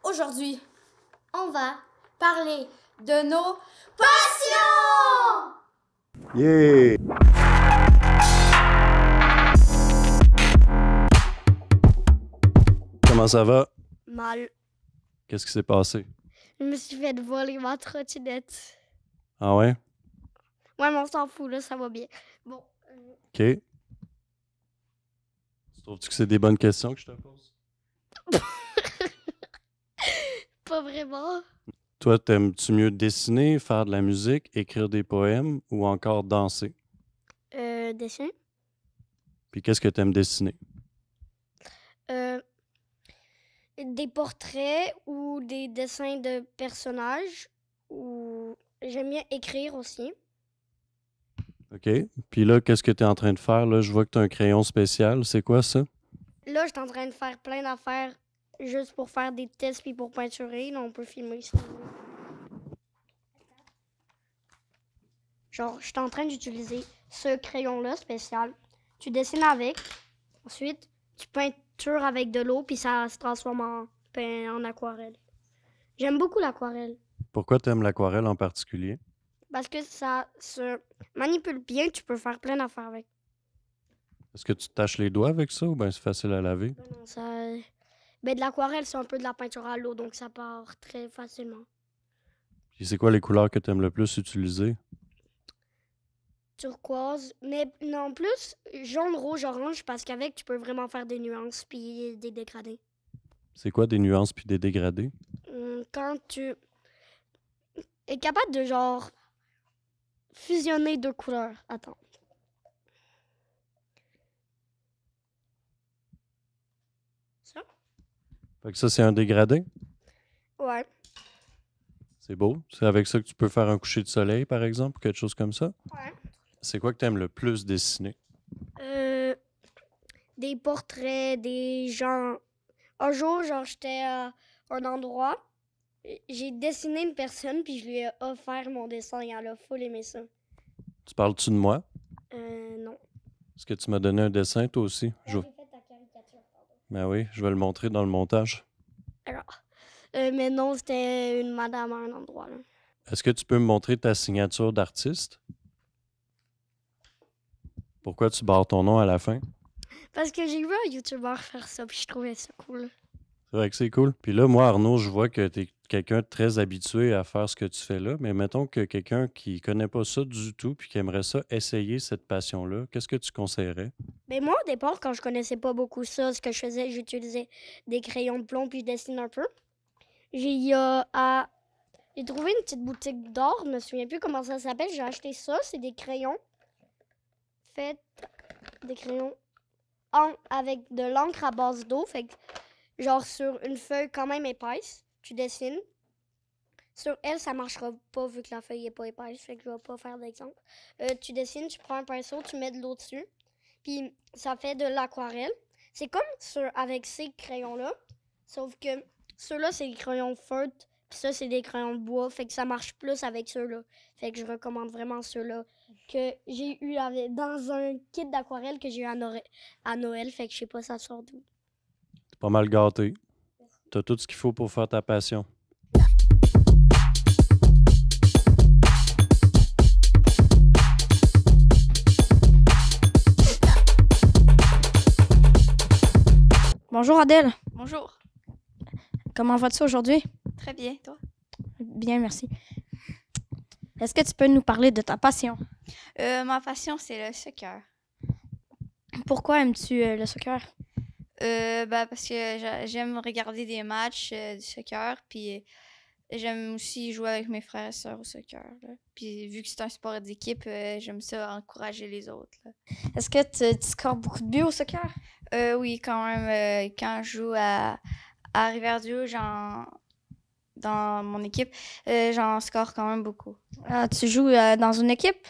Aujourd'hui, on va parler de nos passions! Yeah! Comment ça va? Mal. Qu'est-ce qui s'est passé? Je me suis fait voler ma trottinette. Ah ouais? Ouais, mais on s'en fout, là, ça va bien. Bon. OK. Tu trouves-tu que c'est des bonnes questions que je te pose? Pas vraiment. Toi, t'aimes-tu mieux dessiner, faire de la musique, écrire des poèmes ou encore danser? Dessin. Puis qu'est-ce que t'aimes dessiner? Des portraits ou des dessins de personnages. Ou j'aime bien écrire aussi. OK. Puis là, qu'est-ce que tu es en train de faire? Là, je vois que tu as un crayon spécial. C'est quoi ça? Là, je suis en train de faire plein d'affaires juste pour faire des tests puis pour peinturer. Là, on peut filmer ici. Genre, je suis en train d'utiliser ce crayon-là spécial. Tu dessines avec. Ensuite, tu peintures avec de l'eau, puis ça se transforme en aquarelle. J'aime beaucoup l'aquarelle Pourquoi tu aimes l'aquarelle en particulier? parce que ça se manipule bien. Tu peux faire plein d'affaires avec. Est-ce que tu te taches les doigts avec ça ou bien c'est facile à laver? Non, de l'aquarelle, c'est un peu de la peinture à l'eau, donc ça part très facilement. Puis c'est quoi les couleurs que tu aimes le plus utiliser? Turquoise, mais non plus jaune, rouge, orange, parce qu'avec, tu peux vraiment faire des nuances puis des dégradés. C'est quoi des nuances puis des dégradés? Quand tu es capable de, genre, fusionner deux couleurs. Attends. Ça? Fait que ça, c'est un dégradé? Ouais. C'est beau. C'est avec ça que tu peux faire un coucher de soleil, par exemple, ou quelque chose comme ça? Ouais. C'est quoi que tu aimes le plus dessiner? Des portraits, des gens. Un jour, genre, j'étais à un endroit, j'ai dessiné une personne, puis je lui ai offert mon dessin, et elle a full aimé ça. Tu parles-tu de moi? Non. Est-ce que tu m'as donné un dessin, toi aussi? J'ai fait ta caricature, pardon. Ben oui, je vais le montrer dans le montage. Alors, mais non, c'était une madame à un endroit, là. Est-ce que tu peux me montrer ta signature d'artiste? Pourquoi tu barres ton nom à la fin? Parce que j'ai vu un YouTuber faire ça, puis je trouvais ça cool. C'est vrai que c'est cool. Puis là, moi, Arnaud, je vois que tu es quelqu'un de très habitué à faire ce que tu fais là, mais mettons que quelqu'un qui connaît pas ça du tout puis qui aimerait ça essayer cette passion-là, qu'est-ce que tu conseillerais? Mais moi, au départ, quand je connaissais pas beaucoup ça, ce que je faisais, j'utilisais des crayons de plomb, puis je dessine un peu. J'ai trouvé une petite boutique d'or, je me souviens plus comment ça s'appelle. J'ai acheté ça, c'est des crayons faits, des crayons avec de l'encre à base d'eau. Fait que, genre sur une feuille quand même épaisse, tu dessines. Sur elle, ça marchera pas vu que la feuille est pas épaisse, fait que je vais pas faire d'exemple. Tu dessines, tu prends un pinceau, tu mets de l'eau dessus, puis ça fait de l'aquarelle. C'est comme avec ces crayons-là, sauf que ceux-là, c'est des crayons feutres, puis ça, c'est des crayons de bois, fait que ça marche plus avec ceux-là. Fait que je recommande vraiment ceux-là que j'ai eu dans un kit d'aquarelle que j'ai eu à Noël, fait que je sais pas ça sort d'où. T'es pas mal gâté. T'as tout ce qu'il faut pour faire ta passion. Bonjour Adèle, Bonjour. comment vas-tu aujourd'hui? Très bien, toi? Bien, merci. Est-ce que tu peux nous parler de ta passion? Ma passion, c'est le soccer. Pourquoi aimes-tu le soccer? Parce que j'aime regarder des matchs du soccer, puis j'aime aussi jouer avec mes frères et sœurs au soccer, là. Puis vu que c'est un sport d'équipe, j'aime ça encourager les autres, là. Est-ce que tu scores beaucoup de buts au soccer? Oui, quand même, quand je joue à Rivière-du-Loup, dans mon équipe, j'en score quand même beaucoup. Tu joues dans une équipe?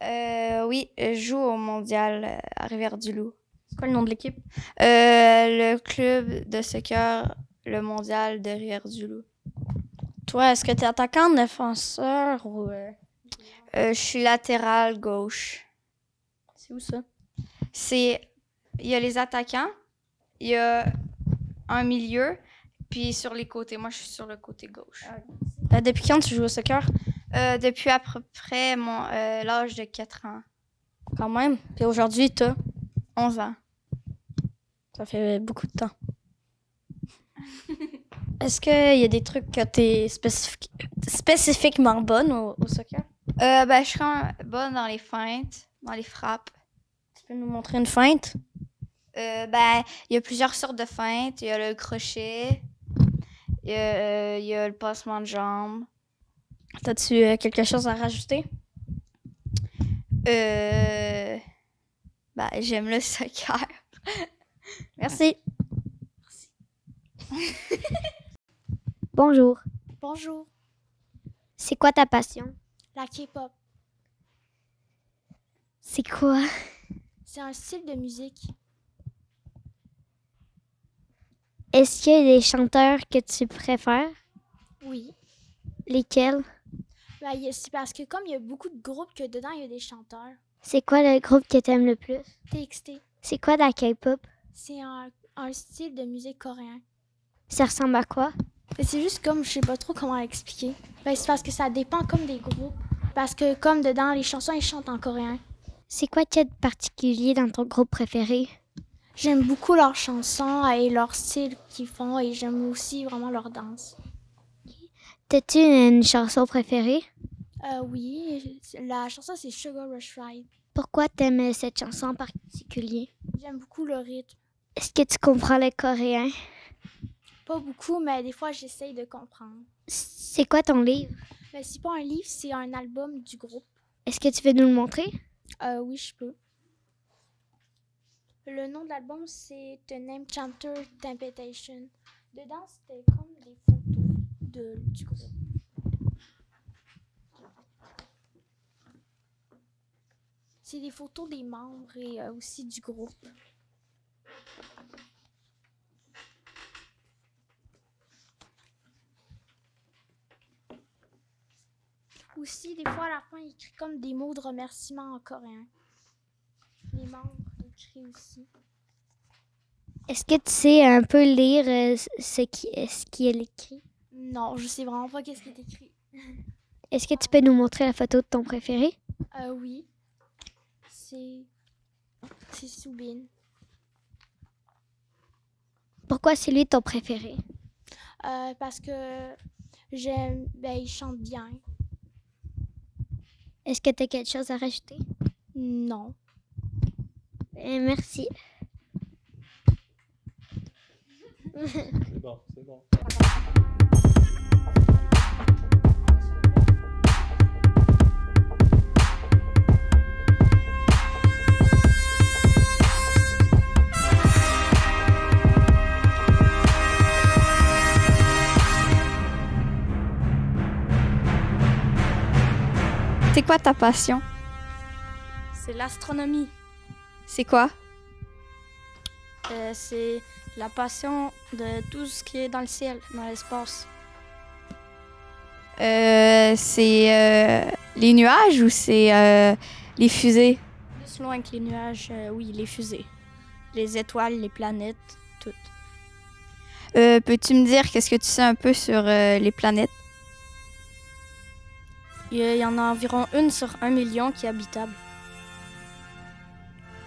Oui, je joue au mondial à Rivière-du-Loup. C'est quoi le nom de l'équipe? Le club de soccer, le mondial de Rivière-du-Loup. Toi, est-ce que tu es attaquant, défenseur ou... Je suis latéral gauche. C'est où ça? Il y a les attaquants, il y a un milieu, Puis sur les côtés. Moi, je suis sur le côté gauche. Depuis quand tu joues au soccer? Depuis à peu près l'âge de 4 ans. Quand même. Puis aujourd'hui, t'as? 11 ans. Ça fait beaucoup de temps. Est-ce qu'il y a des trucs que t'es spécifiquement bonne au soccer? Je suis quand même bonne dans les feintes, dans les frappes. Tu peux nous montrer une feinte? Il y a plusieurs sortes de feintes. Il y a le crochet. Il y a le passement de jambes. T'as-tu quelque chose à rajouter? J'aime le soccer. Merci. Bonjour. Bonjour, C'est quoi ta passion? la K-pop. C'est quoi? C'est un style de musique. Est-ce qu'il y a des chanteurs que tu préfères? Oui. Lesquels? C'est parce que comme il y a beaucoup de groupes que dedans, il y a des chanteurs. C'est quoi le groupe que t'aimes le plus? TXT. C'est quoi la K-pop? C'est un style de musique coréen. Ça ressemble à quoi? C'est juste comme, je sais pas trop comment l'expliquer. C'est parce que ça dépend comme des groupes. Parce que comme dedans, les chansons, ils chantent en coréen. C'est quoi qu'il y a de particulier dans ton groupe préféré? J'aime beaucoup leurs chansons et leur style qu'ils font et j'aime aussi vraiment leur danse. T'as-tu une chanson préférée? Oui, la chanson c'est Sugar Rush Ride. Pourquoi t'aimes cette chanson en particulier? J'aime beaucoup le rythme. Est-ce que tu comprends le coréen? Pas beaucoup, mais des fois j'essaye de comprendre. C'est quoi ton livre? C'est pas un livre, c'est un album du groupe. Est-ce que tu veux nous le montrer? Oui, je peux. Le nom de l'album, c'est The Name Chanter Temptation. Dedans, c'était comme des photos du groupe. C'est des photos des membres et aussi du groupe. Aussi, des fois, à la fin, il écrit comme des mots de remerciement en coréen. Les membres écrivent aussi. Est-ce que tu sais un peu lire ce qui est écrit? Non, je sais vraiment pas qu'est-ce qui est écrit. Est-ce que tu peux nous montrer la photo de ton préféré? Oui. C'est Soubin. Pourquoi c'est lui ton préféré? Parce que j'aime, il chante bien. Est-ce que tu as quelque chose à rajouter? Non. Merci. C'est bon, c'est bon. C'est quoi ta passion? C'est l'astronomie. C'est quoi? C'est la passion de tout ce qui est dans le ciel, dans l'espace. C'est les nuages ou c'est les fusées? Plus loin que les nuages, oui, les fusées. Les étoiles, les planètes, tout. Peux-tu me dire qu'est-ce que tu sais un peu sur les planètes? Il y en a environ 1 sur 1 million qui est habitable.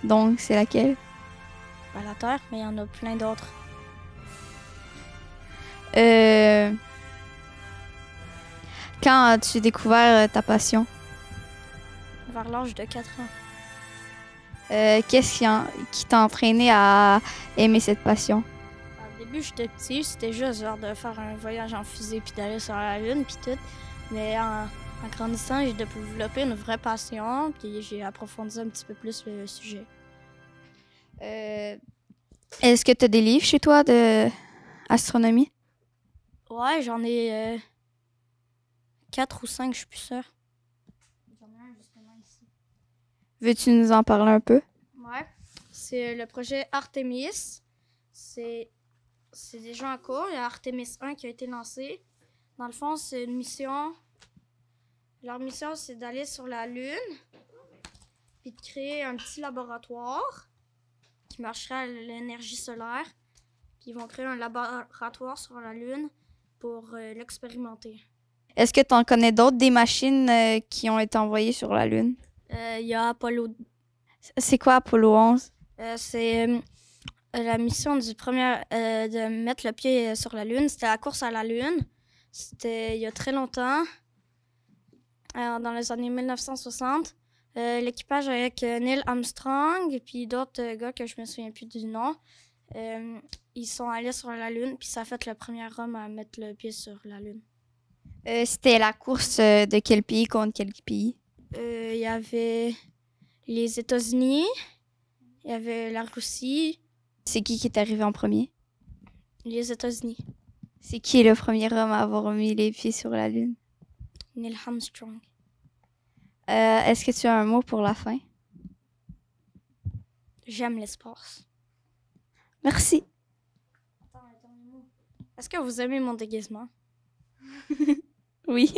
Donc, c'est laquelle? La Terre, mais il y en a plein d'autres. Quand as-tu découvert ta passion? Vers l'âge de 4 ans. Qu'est-ce qui t'a entraîné à aimer cette passion? Au début, j'étais petit, c'était juste genre de faire un voyage en fusée puis d'aller sur la Lune puis tout. Mais en grandissant, j'ai développé une vraie passion puis j'ai approfondi un petit peu plus le sujet. Est-ce que tu as des livres chez toi de astronomie? Ouais, j'en ai 4 ou 5, je suis plus sûre. J'en ai un justement ici. Veux-tu nous en parler un peu? Ouais. C'est le projet Artemis. C'est déjà en cours. Il y a Artemis 1 qui a été lancé. Dans le fond, c'est une mission. Leur mission, c'est d'aller sur la Lune puis de créer un petit laboratoire qui marcherait à l'énergie solaire. Puis ils vont créer un laboratoire sur la Lune pour l'expérimenter. Est-ce que tu en connais d'autres, des machines qui ont été envoyées sur la Lune? Il y a Apollo. C'est quoi Apollo 11? C'est la mission de mettre le pied sur la Lune. C'était la course à la Lune. C'était il y a très longtemps, dans les années 1960. L'équipage avec Neil Armstrong et puis d'autres gars que je me souviens plus du nom, ils sont allés sur la Lune, puis ça a fait le premier homme à mettre le pied sur la Lune. C'était la course de quel pays contre quel pays? Il y avait les États-Unis, il y avait la Russie. C'est qui est arrivé en premier? Les États-Unis. C'est qui est le premier homme à avoir mis les pieds sur la Lune? Neil Armstrong. Est-ce que tu as un mot pour la fin? J'aime l'espace. Merci. Est-ce que vous aimez mon déguisement? Oui.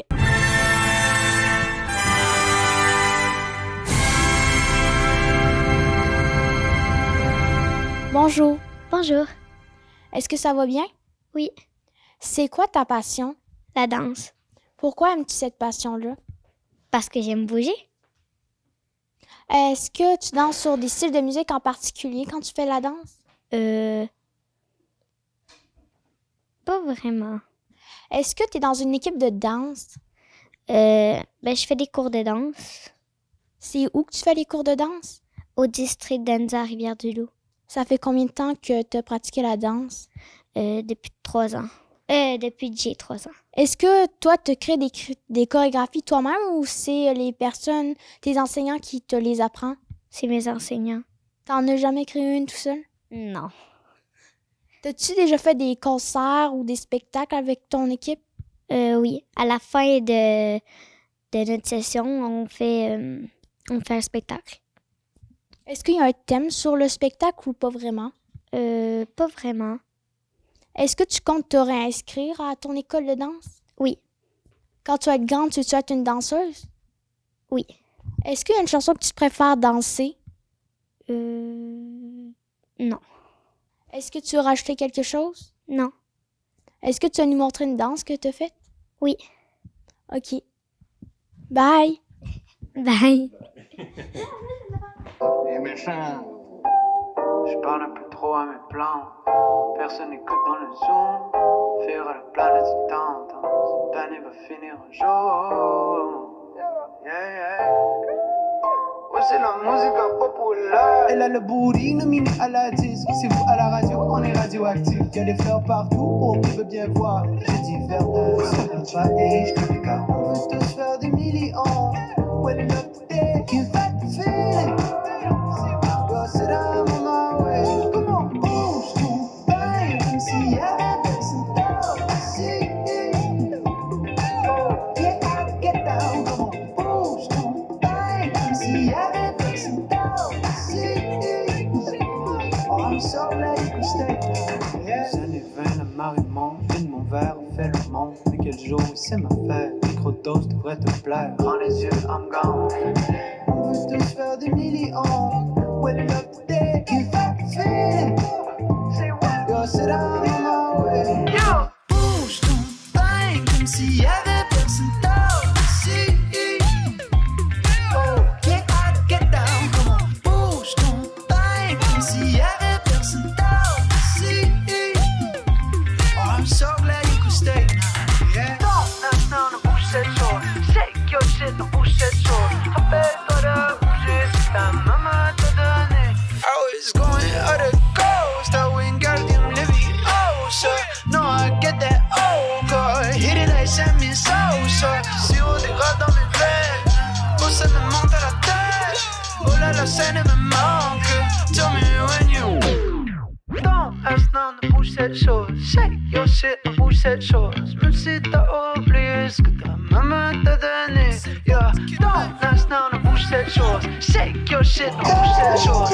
Bonjour. Bonjour. Est-ce que ça va bien? Oui. C'est quoi ta passion? La danse. Pourquoi aimes-tu cette passion-là? Parce que j'aime bouger. Est-ce que tu danses sur des styles de musique en particulier quand tu fais la danse? Pas vraiment. Est-ce que tu es dans une équipe de danse? Je fais des cours de danse C'est où que tu fais les cours de danse? au district d'Anza à Rivière-du-Loup Ça fait combien de temps que tu as pratiqué la danse? depuis 3 ans. Depuis que j'ai 3 ans. Est-ce que toi, tu crées des chorégraphies toi-même ou c'est les personnes, tes enseignants qui te les apprennent? C'est mes enseignants. T'en as jamais créé une tout seul? Non. T'as-tu déjà fait des concerts ou des spectacles avec ton équipe? Oui. À la fin de notre session, on fait un spectacle. Est-ce qu'il y a un thème sur le spectacle ou pas vraiment? Pas vraiment. Est-ce que tu comptes te réinscrire à ton école de danse? Oui. Quand tu vas être grande, tu veux être une danseuse? Oui. Est-ce qu'il y a une chanson que tu préfères danser? Non. Est-ce que tu veux rajouter quelque chose? Non. Est-ce que tu vas nous montrer une danse que tu as faite? Oui. OK. Bye! Bye. Les méchants, je parle un peu trop à mes plans. Personne n'écoute dans le zoom. Faire à la planète du temps. Cette année va finir un jour. Yeah, yeah. Ouais, c'est la musique populaire. Elle a le booty nominé à la disque. C'est vous à la radio, on est radioactif. Y'a des fleurs partout pour qui veut bien voir. J'ai dit vers c'est pas et je te décale. On veut tous faire des millions. Well, enough today, give back the feeling. Go sit down on my way. Come on, bouge tout, bang. Comme s'il y avait personne ici. Get out, get down. Come on, bouge tout, bang. Comme s'il y avait personne ici. Oh, I'm so glad you could stay. Les années 20, la marée monte. Vide mon verre, on fait le monde. Mais quel jour, c'est ma fête. Microdose devrait te plaire. Prends les yeux, I'm gone. On veut tous faire des millions. Well, enough today, give back the feeling. Go sit down on my way. Yo! Bouge ton bang comme s'il y avait personne ici. Oh, get out, get down, come on. Bouge ton bang comme s'il y avait personne ici. Oh, I'm so glad you could stay now. Yeah. Non, ne bouge cette chose. Shake your shit, ne bouge cette chose. Rappelle-toi de bouger si ta maman t'a donné. I was going out of coast, I went Guardian Leviosa. No, I get that old car, hit it like Sammy Sosa. Sirop des gras dans mes veines, oh ça me monte à la tête. Oh là la scène me manque, tell me when you. Don't ask now, ne bouge cette chose. Shake your shit, ne bouge cette chose. Même si t'as oublié ce que ta maman t'a donné. Yeah, don't ask now, ne bouge cette chose. Shake your shit, ne bouge cette chose.